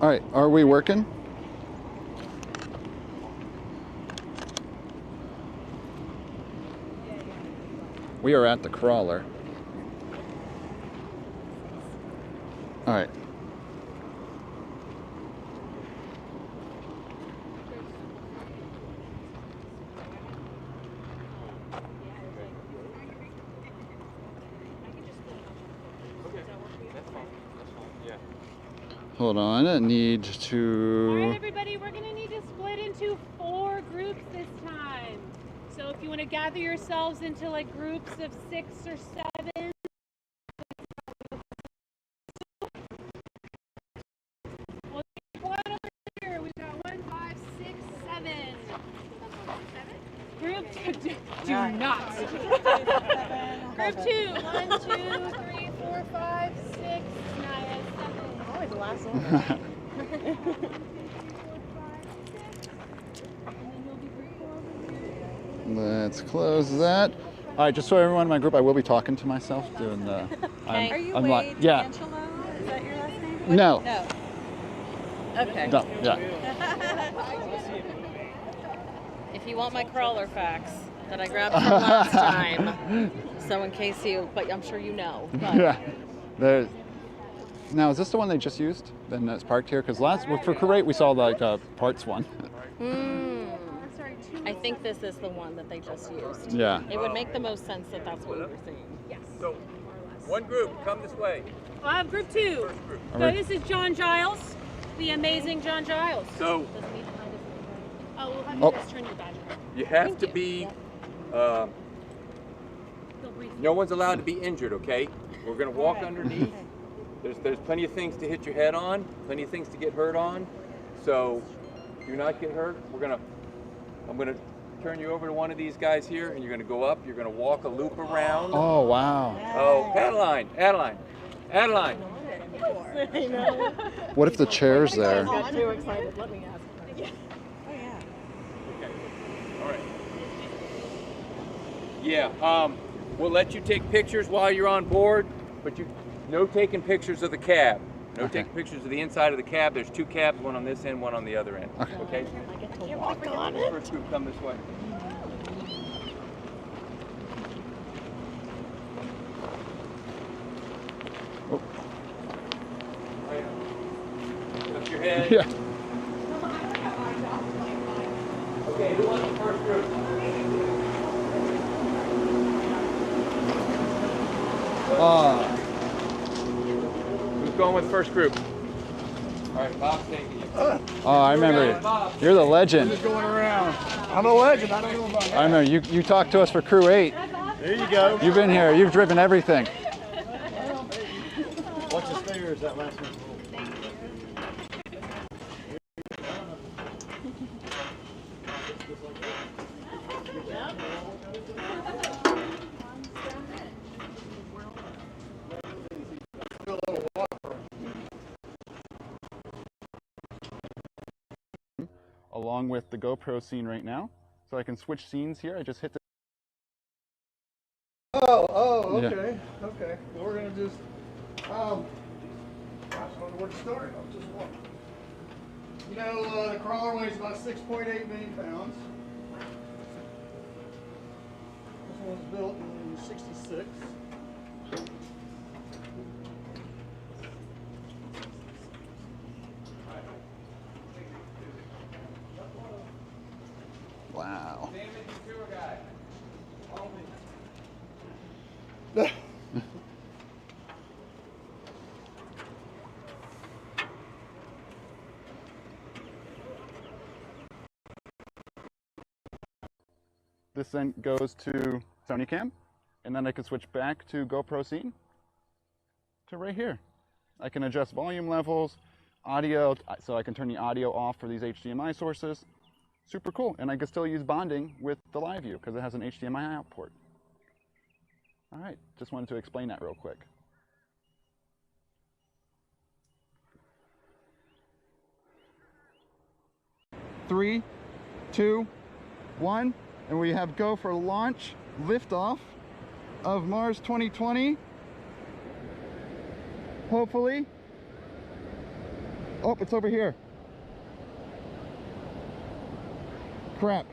All right, are we working? We are at the crawler. All right. Hold on, I need to... All right, everybody, we're going to need to split into 4 groups this time. So if you want to gather yourselves into like groups of 6 or 7. We'll take one over here. We've got 1, 5, 6, 7. Group 2, do not. Group 2, 1, 2, 3, 4, 5, 6, 9, 7. Always the last one. Let's close that. All right, just so everyone in my group, I will be talking to myself, doing the... Okay. Are you I'm Wade yeah. Angelo? Is that your last name? No. No. Okay. No, yeah. If you want my crawler facts that I grabbed from last time, so in case you, but I'm sure you know. But. Yeah. There's... Now, is this the one they just used? Then it's parked here? Because last, for Kuwait, we saw like parts one. I think this is the one that they just used. Yeah. It would make the most sense that that's what we were seeing. Yes. So, one group, come this way. I have group 2. So this is John Giles, the amazing John Giles. So, Oh, we'll have you guys turn your badge around. you have to be, no one's allowed to be injured, okay? We're gonna walk underneath. There's plenty of things to hit your head on, plenty of things to get hurt on. So, do not get hurt. I'm gonna turn you over to one of these guys here, and you're gonna go up. You're gonna walk a loop around. Oh, wow. Oh, Adeline. What if the chair's there? I got too excited. Let me ask. Yeah. Oh yeah. Okay. All right. Yeah. We'll let you take pictures while you're on board, but no taking pictures of the cab. No taking pictures of the inside of the cab. There's 2 cabs, one on this end, one on the other end. Okay? I get to walk on it. First group, come this way. Oh. Lift your head. Yeah. Okay, who wants the first group? Who's going with first group? All right, Bob's taking you. Oh, I remember you. You're the legend. Going around. I'm a legend. I don't know about that. I remember you talked to us for Crew 8. There you go. You've been here. You've driven everything. Watch the stairs. That last one. Along with the GoPro scene right now. So I can switch scenes here. I just hit the... Oh, Yeah. okay. Okay. Well, we're going to just, I don't know where to start. I'll just walk. You know, the crawler weighs about 6.8 million pounds. This one was built in '66. Wow. This then goes to Sony Cam, and then I can switch back to GoPro scene to right here. I can adjust volume levels, audio, so I can turn the audio off for these HDMI sources. Super cool, and I can still use bonding with the live view because it has an HDMI out port. All right, just wanted to explain that real quick. Three, 2, 1, and we have go for launch, liftoff of Mars 2020. Hopefully. Oh, it's over here. Crap.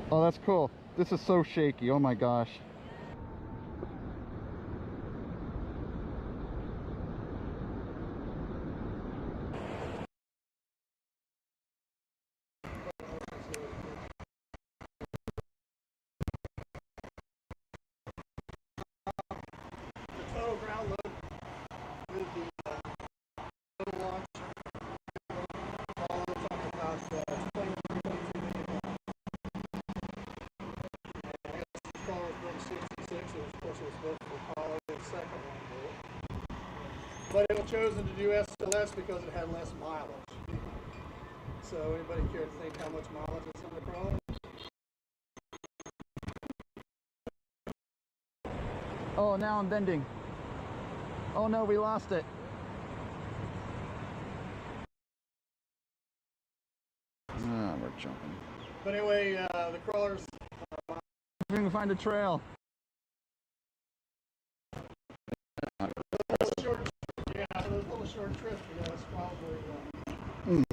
Oh, that's cool. This is so shaky. Oh my gosh. The total ground load with the little launch all the time about 23 million. I guess the car was built in 66, and of course it was built for Apollo, the second one built. But it was chosen to do SLS because it had less mileage. So anybody care to think how much mileage it's on the crawler? Oh, now I'm bending. Oh no, we lost it. Ah, we're jumping. But anyway, the crawlers. We can find a trail. Yeah, those little short trips, that's probably. And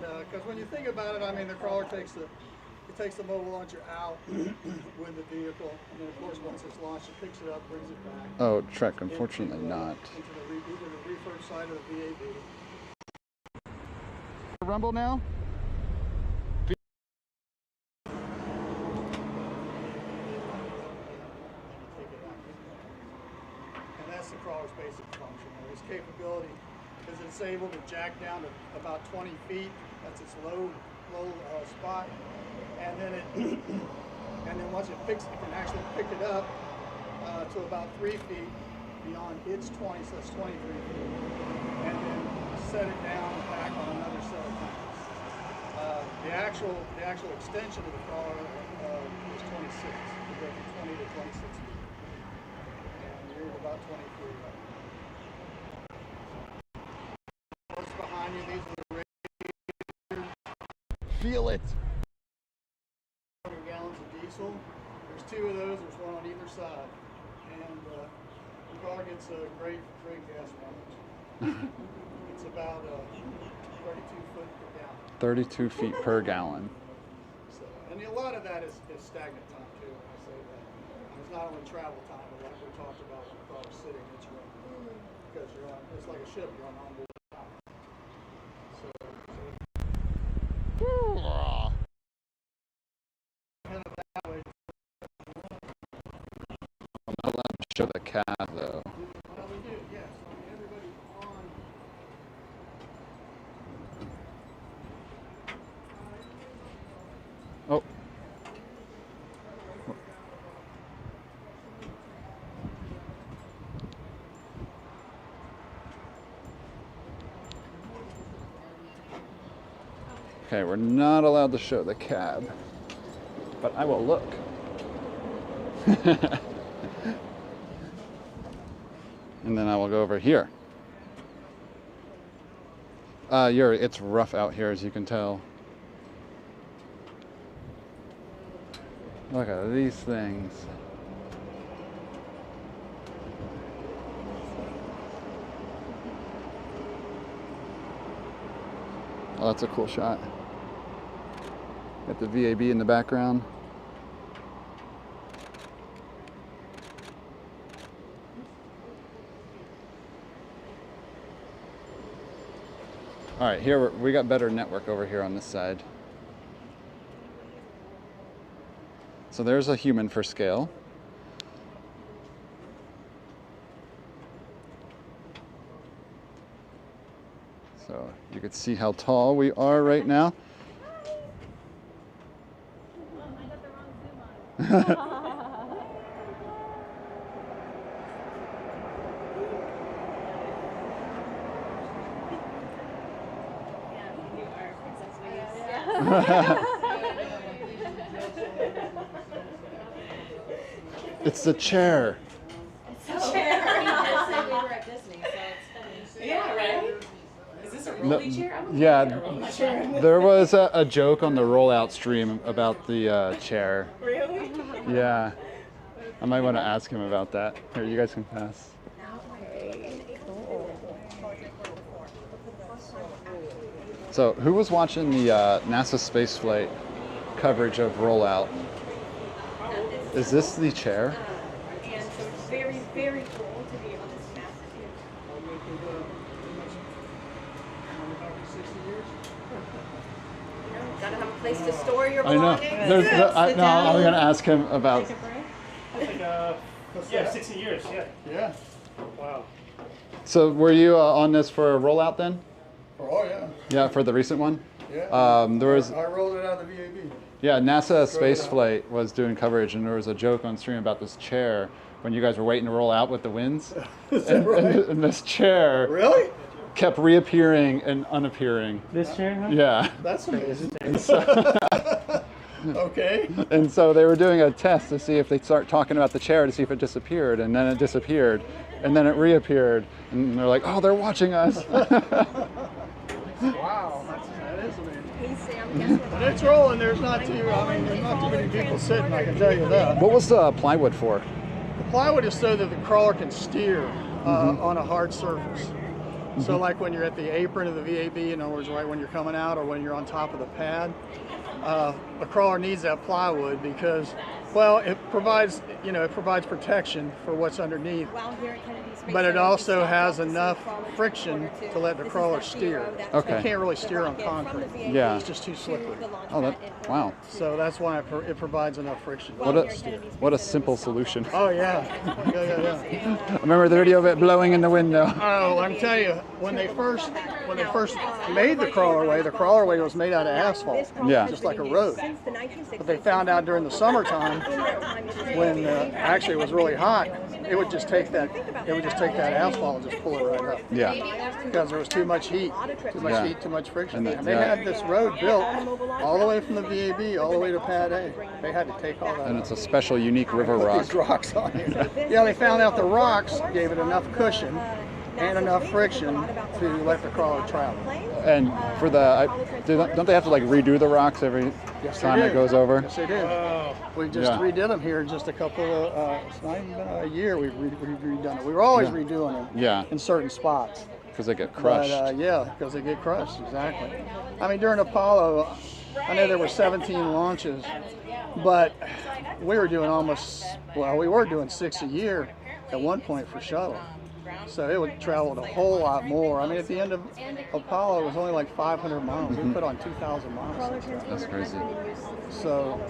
because when you think about it, I mean, the crawler takes the mobile launcher out with the vehicle, and then of course once it's launched, it picks it up, brings it back. Oh, Trek, unfortunately not. Into either the refurbished side of the VAB. Rumble now? And that's the crawler's basic function. Its capability is it's able to jack down to about 20 feet. That's its low spot. And then once it picks, it can actually pick it up to about 3 feet beyond its 20, so that's 23 feet. And then set it down back on another set of tires. The actual extension of the crawler is 26. We go from 20 to 26 feet. And you're at about 20 feet right now. What's behind you? These are the radiators. Feel it. 100 gallons of diesel. There's two of those. There's one on either side. And the car gets a great gas mileage. It's about 32 foot per gallon. 32 feet per gallon. So, and a lot of that is stagnant time too. When I say that, it's not only travel time, but like we talked about when the car was sitting, it's running because you're on. It's like a ship. You're on onboard power. So kind of that way. I'm not allowed to show the cab though. Well, we do, yes. I mean, everybody on. Oh. Okay, we're not allowed to show the cab, but I will look. And then I will go over here. It's rough out here, as you can tell. Look at these things. Oh, that's a cool shot. Got the VAB in the background. All right, here we got better network over here on this side. So there's a human for scale. So you can see how tall we are right now. I got the wrong zoom on. It's the chair. Yeah, right? Is this a rolly chair? I'm Yeah, a rolly chair. there was a joke on the rollout stream about the chair. Really? Yeah, I might want to ask him about that. Here, you guys can pass. So, who was watching the NASA spaceflight coverage of rollout? Is this the chair? And so it's very, very cool to be able to smash it here. You know, gotta have a place to store your I know. belongings. No, I'm going to ask him about. Yeah, 60 years, yeah. Yeah. Wow. So, were you on this for a rollout then? Oh, yeah. Yeah, for the recent one? Yeah. There was. I rolled it out of the VAB. Yeah, NASA spaceflight was doing coverage, and there was a joke on stream about this chair when you guys were waiting to roll out with the winds. Is that right? And this chair Really? kept reappearing and unappearing. This chair, huh? Yeah. That's amazing. And so, Okay. and so they were doing a test to see if they'd start talking about the chair to see if it disappeared, and then it disappeared, and then it reappeared, and they're like, oh, they're watching us. Wow. That is amazing. When it's rolling, there's not too many people sitting, I can tell you that. What was the plywood for? The plywood is so that the crawler can steer on a hard surface. So like when you're at the apron of the VAB, in other words, right when you're coming out or when you're on top of the pad, the crawler needs that plywood because, well, it provides protection for what's underneath, but it also has enough friction to let the crawler steer. Okay. It can't really steer on concrete. Yeah. It's just too slippery. Oh, wow. So that's why it provides enough friction. What a simple solution. Oh yeah. Yeah. I remember the video of it blowing in the window. Oh, let me tell you, when they first made the crawlerway was made out of asphalt, Yeah. just like a road. But they found out during the summertime, when actually it was really hot, it would just take that asphalt and just pull it right up. Yeah. Because there was too much heat, Yeah. too much friction. And And they had this road built all the way from the VAB all the way to Pad A. They had to take all that And out. it's a special, unique river Put rock. these rocks on it. Yeah, they found out the rocks gave it enough cushion and enough friction to let the crawler travel. And for don't they have to like redo the rocks every time they it do. goes over? Yes, they did. We just Yeah. redid them here in just a couple of, it's not even been a year we've redone it. We were always redoing them Yeah. in certain spots. Because they get crushed. But, yeah, because they get crushed, exactly. I mean, during Apollo, I know there were 17 launches, but we were doing we were doing 6 a year at one point for shuttle. So it would travel a whole lot more. I mean, at the end of Apollo, it was only like 500 miles. We put on 2,000 miles. That's crazy. So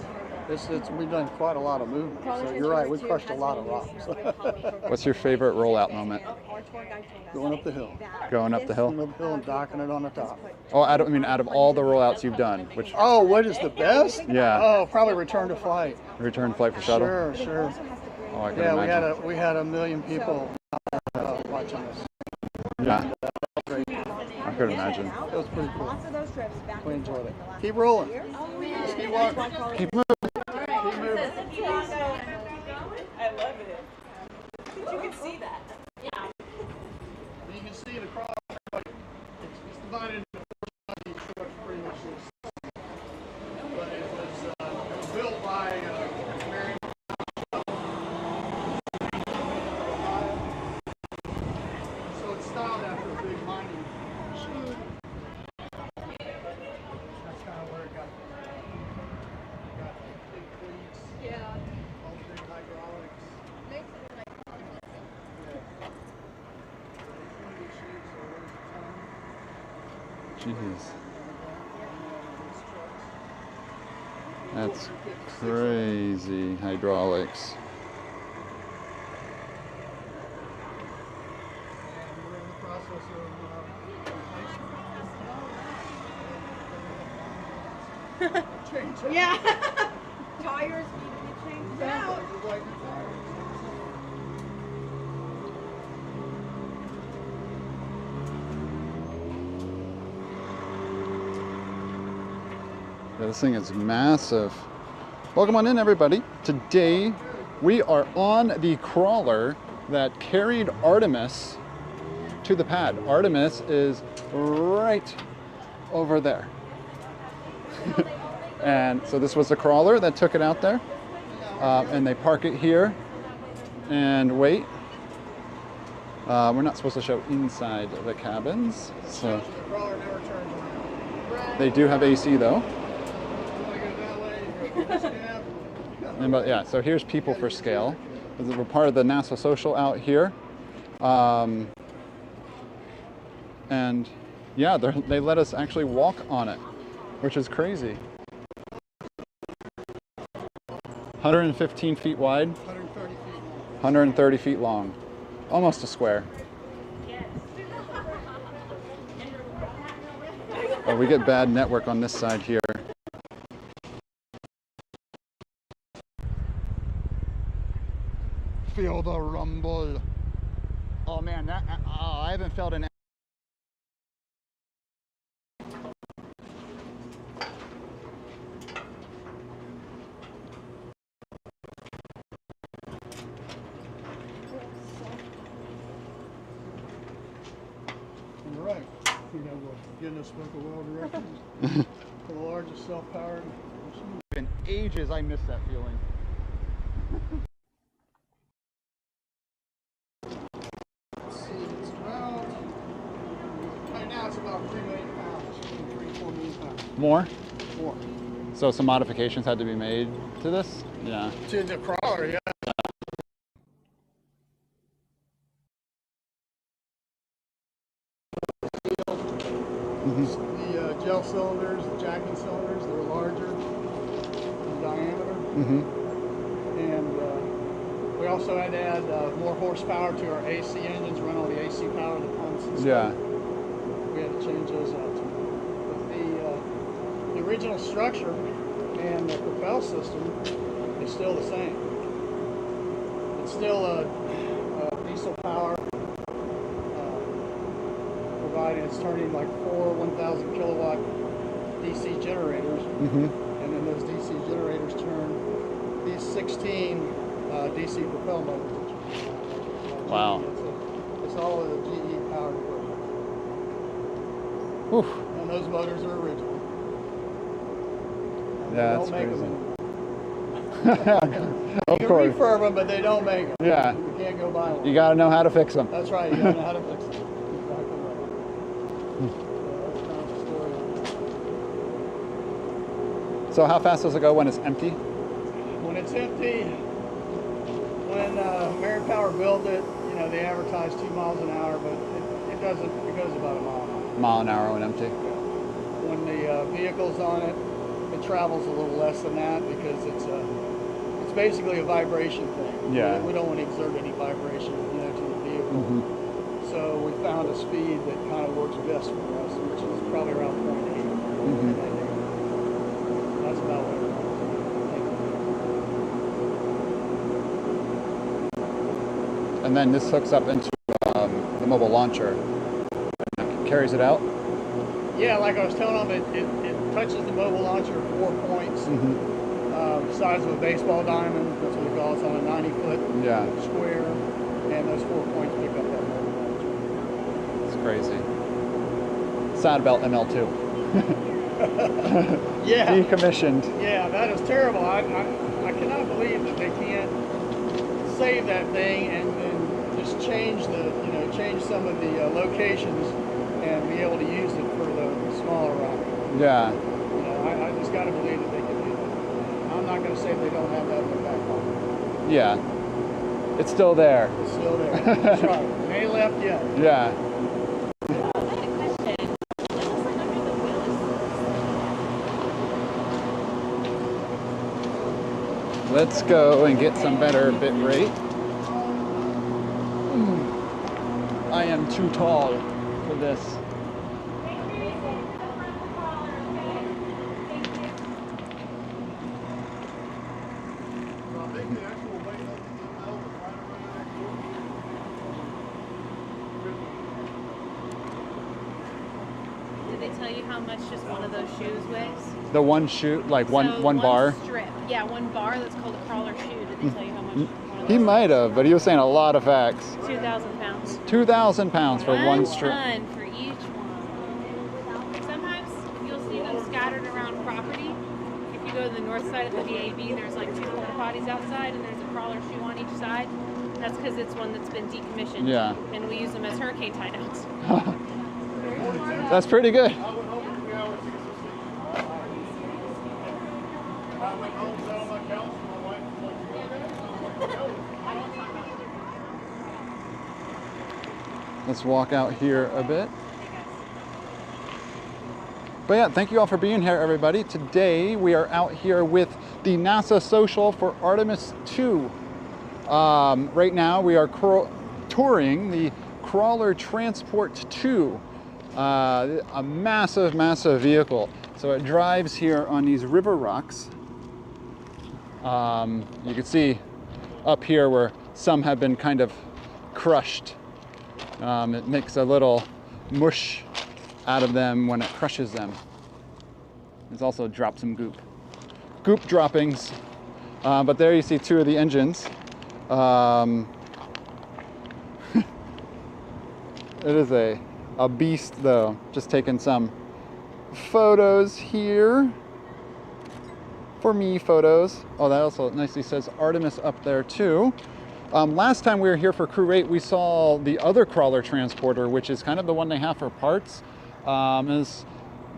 we've done quite a lot of movement. So you're right, we crushed a lot of rocks. What's your favorite rollout moment? Going up the hill. Going up the hill? Going up the hill and docking it on the top. Oh, out of all the rollouts you've done, which Oh, what is the best? Yeah. Oh, probably return to flight. return flight for shuttle? Sure. Oh, I can Yeah, imagine. we had a million people watching us. Yeah, Great. I could imagine. It was pretty cool. We enjoyed it. Keep rolling. Just keep walking. Keep moving. Keep moving. I love it. You can see that. You can see the cross. It's divided into 4 sides. Each truck's pretty much this. But it was built by Mary. So it's styled after a big mining machine. That's kind of where it got big cleats. All the big hydraulics. Jeez. That's crazy hydraulics. We're in the process of change. Yeah. Tires need to be changed out. Yeah, this thing is massive. Welcome on in, everybody. Today we are on the crawler that carried Artemis to the pad. Artemis is right over there. And so this was the crawler that took it out there. And they park it here and wait. We're not supposed to show inside the cabins, so The crawler never turns around. they do have AC though. You want to go that way, you go this cab. And, but yeah, so here's people for scale. We're part of the NASA Social out here. And yeah, they let us actually walk on it, which is crazy. 115 feet wide, 130 feet long. 130 feet long. Almost a square. Oh, we get bad network on this side here. Feel the rumble. Oh man, I haven't felt an. All right. You know, Guinness Book of World Records for the largest self-powered machine. Been ages I miss that feeling. Let's see, it's about, right now it's about 3 million pounds, 3-4 million pounds. More? More. So some modifications had to be made to this? Yeah. To the crawler, yeah. The gel cylinders, the jacking cylinders, they're larger in diameter. And we also had to add more horsepower to our AC engines, run all the AC power, the pumps and stuff. Yeah. We had to change those out too. But the original structure and the propel system is still the same. It's still a diesel power. It's turning like 4 1,000 kilowatt DC generators, and then those DC generators turn these 16 DC propel motors. Wow. It's all of the GE powered equipment. Whew. And those motors are original. And Yeah, they that's don't make crazy. them Of you course. can refurb them, but they don't make them. Yeah. You can't go buy one. You gotta know how to fix them. That's right. You gotta know how to fix them. Exactly right. That's kind of the story. So how fast does it go when it's empty? When it's empty, when Mary Power built it, you know, they advertised 2 miles an hour, but it doesn't. It goes about a mile an hour. Mile an hour when empty. When the vehicle's on it, it travels a little less than that because it's basically a vibration thing. Yeah. We don't want to exert any vibration, you know, to the vehicle. So we found a speed that kind of works best for us, which is probably around 0.8. That's about what it is. And then this hooks up into the mobile launcher. It carries it out. Yeah, like I was telling them, it touches the mobile launcher at 4 points. The size of a baseball diamond, that's what we call it. It's on a 90-foot Yeah. square, and those 4 points pick up that mobile launcher. It's crazy. Sad about ML2. Yeah. Decommissioned. Yeah, that is terrible. I cannot believe that they can't save that thing and then just change some of the locations and be able to use it for the smaller rocket. Yeah. You know, I just got to believe that they can do that. I'm not going to say they don't have that in their back pocket. Yeah. It's still there. It's still there. That's right. They ain't left yet. Yeah. Let's go and get some better bit rate. I am too tall for this. I think the actual weight of the metal is right around Did they tell you how much just one of those shoes weighs? The one shoe, like one So bar? Strip. Yeah, one bar that's called a crawler shoe. Did they tell you how much? One of He those? might have, but he was saying a lot of facts. 2,000 pounds. 2,000 pounds for one strip. ton for each one. Sometimes you'll see them scattered around property. If you go to the north side of the VAB, there's like 2 porta potties outside, and there's a crawler shoe on each side. That's because it's one that's been decommissioned. Yeah. And we use them as hurricane tie-downs. That's pretty good. Let's walk out here a bit. But yeah, thank you all for being here, everybody. Today we are out here with the NASA Social for Artemis II. Right now we are touring the Crawler Transport 2, a massive, massive vehicle. So it drives here on these river rocks. You can see up here where some have been kind of crushed. It makes a little mush out of them when it crushes them. It's also dropped some goop droppings. But there you see 2 of the engines. It is a beast though. Just taking some photos here. For me photos. Oh, that also nicely says Artemis up there too. Last time we were here for Crew 8, we saw the other crawler transporter, which is kind of the one they have for parts. Is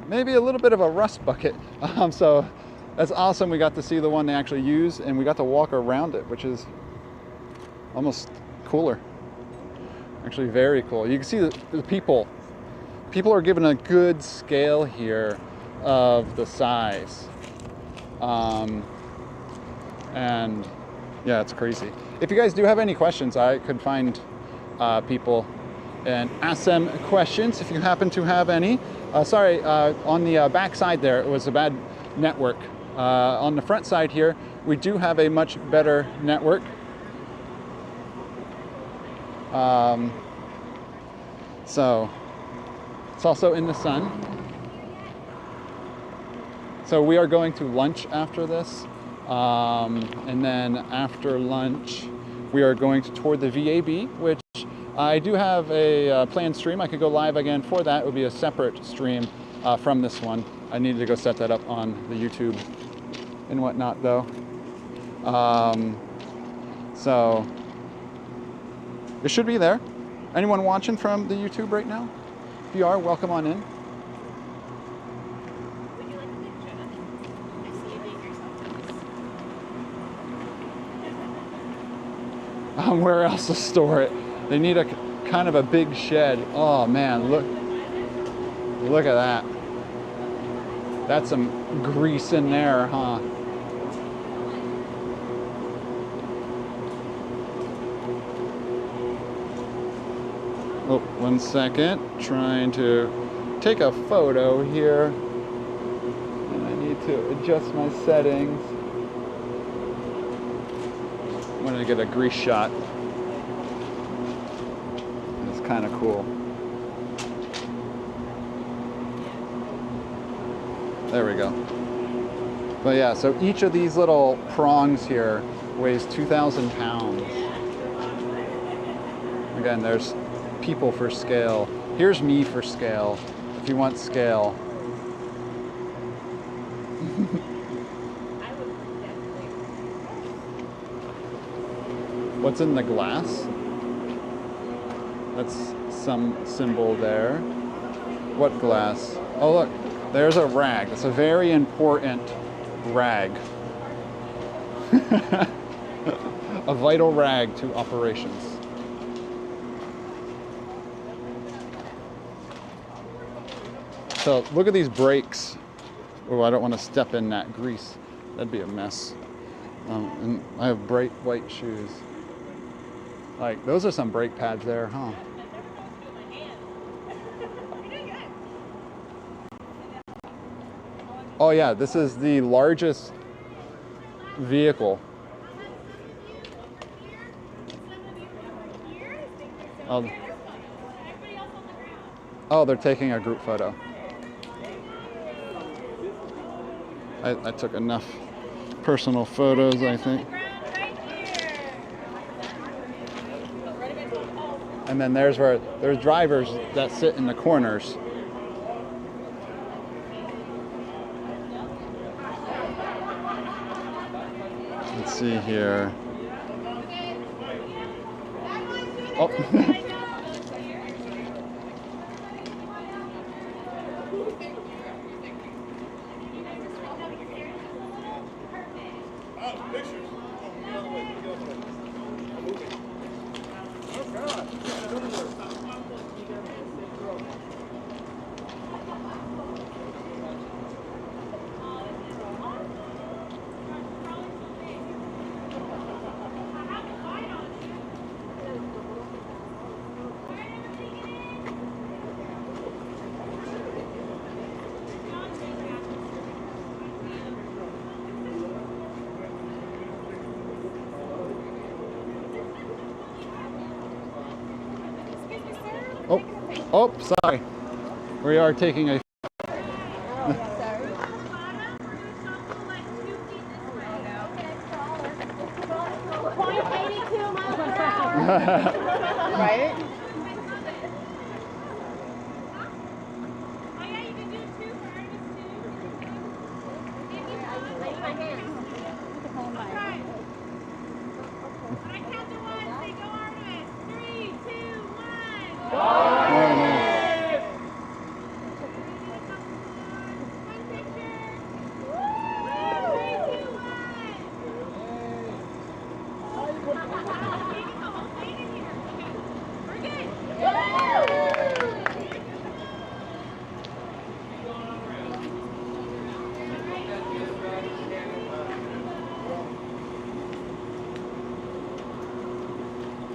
maybe a little bit of a rust bucket. So that's awesome. We got to see the one they actually use, and we got to walk around it, which is almost cooler. Actually very cool. You can see the people. People are given a good scale here of the size. And yeah, it's crazy. If you guys do have any questions, I could find people and ask them questions if you happen to have any. Sorry, on the back side there, it was a bad network. On the front side here, we do have a much better network. So it's also in the sun. So we are going to lunch after this. And then after lunch, we are going to tour the VAB, which I do have a planned stream. I could go live again for that. It would be a separate stream from this one. I needed to go set that up on the YouTube and whatnot though. So it should be there. Anyone watching from the YouTube right now? If you are, welcome on in. Would you like a picture? I see you being yourself. Where else to store it? They need a kind of a big shed. Oh man, look at that. That's some grease in there, huh? Oh, 1 second. Trying to take a photo here. And I need to adjust my settings. I wanted to get a grease shot. It's kind of cool. There we go. But yeah, so each of these little prongs here weighs 2,000 pounds. Again, there's people for scale. Here's me for scale, if you want scale. What's in the glass? That's some symbol there. What glass? Oh look, there's a rag. It's a very important rag. A vital rag to operations. So look at these brakes. Oh, I don't want to step in that grease. That'd be a mess. And I have bright white shoes. Like, those are some brake pads there, huh? Oh yeah, this is the largest vehicle. Oh, they're taking a group photo. I took enough personal photos, I think. And then there's where there's drivers that sit in the corners. Let's see here. Oh. Oh, sorry. We are taking a Right?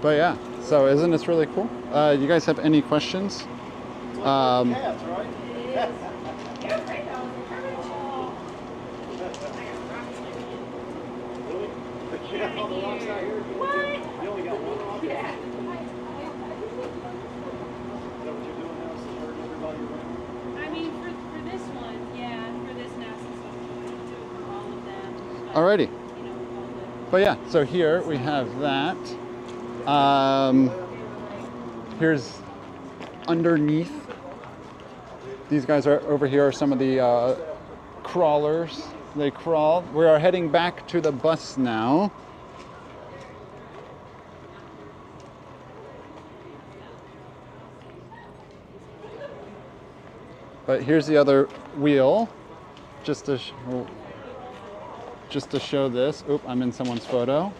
But yeah, so isn't this really cool? You guys have any questions? Cats, right? I mean, for this one, yeah, for this NASA Social, we do it for all of them. Alrighty. You know, all the But yeah, so here we have that. Here's underneath. These guys are over here are some of the crawlers. They crawl. We are heading back to the bus now. But here's the other wheel, just to show this. Oop, I'm in someone's photo.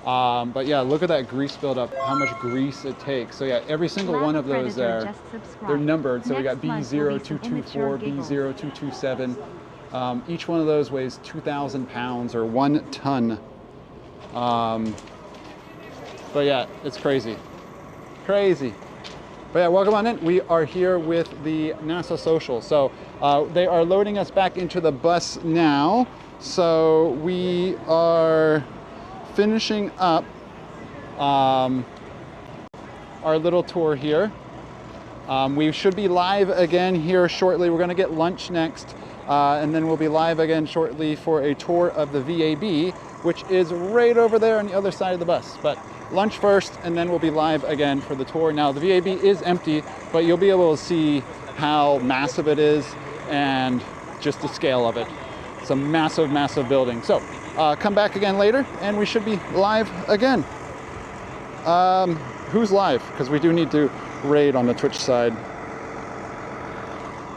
But yeah, look at that grease buildup, how much grease it takes. So yeah, every single one of those there, they're numbered. So we got B0224, B0227. Each one of those weighs 2,000 pounds or 1 ton. But yeah, it's crazy. Crazy. But yeah, welcome on in. We are here with the NASA Social. So they are loading us back into the bus now. So we are finishing up our little tour here. We should be live again here shortly. We're going to get lunch next, and then we'll be live again shortly for a tour of the VAB, which is right over there on the other side of the bus. But lunch first, and then we'll be live again for the tour. Now, the VAB is empty, but you'll be able to see how massive it is and just the scale of it. It's a massive, massive building. So come back again later, and we should be live again. Who's live? Because we do need to raid on the Twitch side.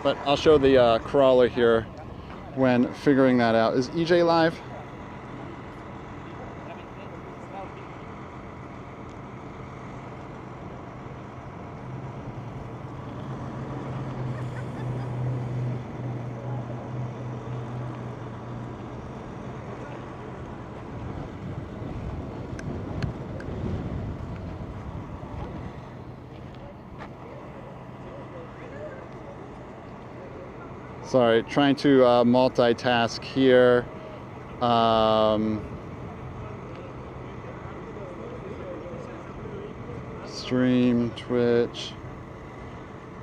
But I'll show the crawler here when figuring that out. Is EJ live? Sorry, trying to multitask here. Stream, Twitch.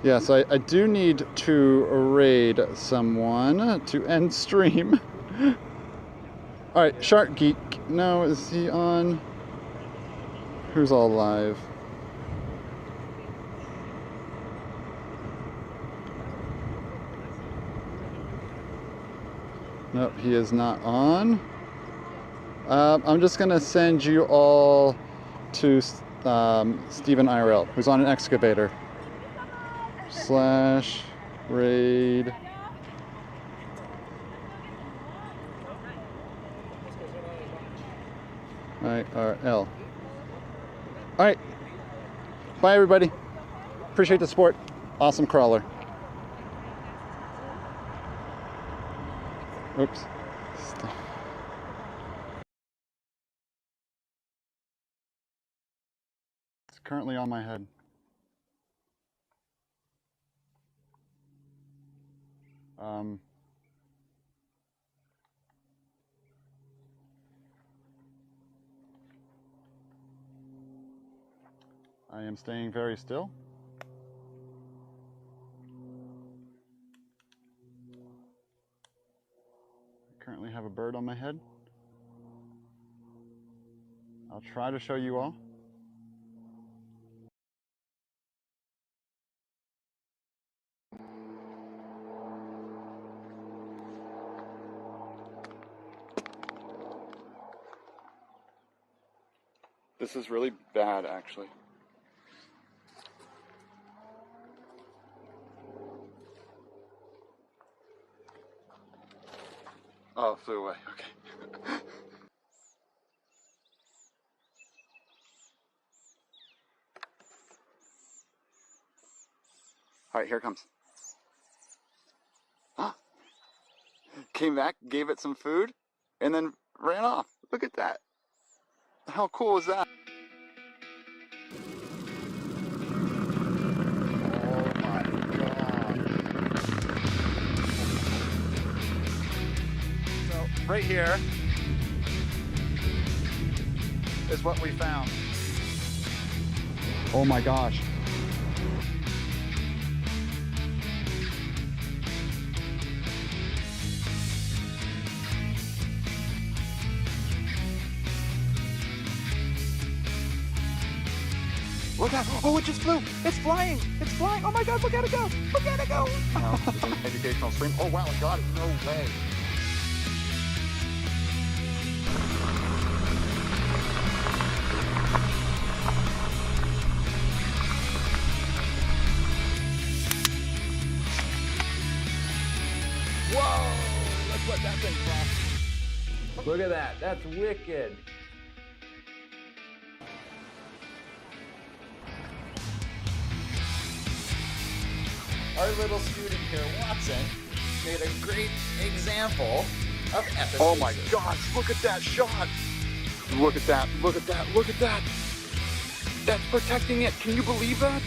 Yes, I do need to raid someone to end stream. All right, Shark Geek. No, is he on? Who's all live? Nope, he is not on. I'm just gonna send you all to Stephen IRL, who's on an excavator. /raid. IRL. All right. Bye, everybody. Appreciate the support. Awesome crawler. Oops. It's currently on my head. I am staying very still. I currently have a bird on my head. I'll try to show you all. This is really bad, actually. Oh, it flew away. Okay. All right, here it comes. Came back, gave it some food, and then ran off. Look at that. How cool is that? Oh my God. So right here is what we found. Oh my gosh. Look at, oh, it just flew. It's flying. It's flying. Oh my God, look at it go. Look at it go. It's an educational stream. Oh wow, I got it. No way. Whoa, let's let that thing fly. Look at that. That's wicked. Our little student here, Watson, made a great example of epic. Oh my gosh, look at that shot. Look at that, look at that, look at that. That's protecting it. Can you believe that?